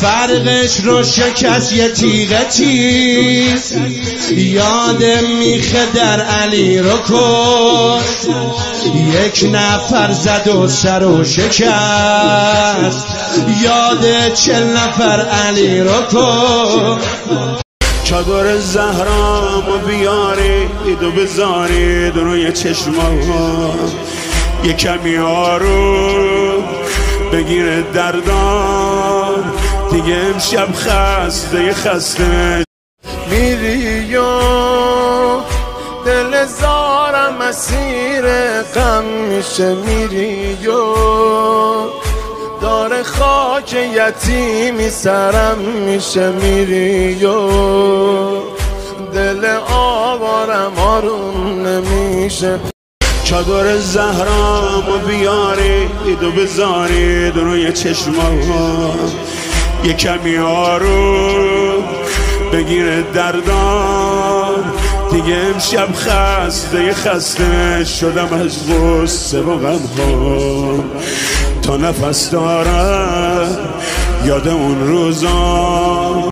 فرقش رو شکست یه تیغ تیز، یاد میخه در علی رو کشت، یک نفر زد و سر و شکست، یاد 40 نفر علی رو کشت. چادر زهرامو بیارید و بذارید روی چشمام، یه کمی آروم بگیره دردان، دیگه امشب خسته میری و دل زارم اسیر غم میشه، میری و داره خاک یتیمی سرم میشه، میری و دل آوارم آروم نمیشه. چادر زهرامو بیارید و بذارید روی چشمام، یه کمی آروم بگیره دردان، دیگه امشب خسته شدم از غصه و غم‌ها، تا نفس دارم یاد اون روزا.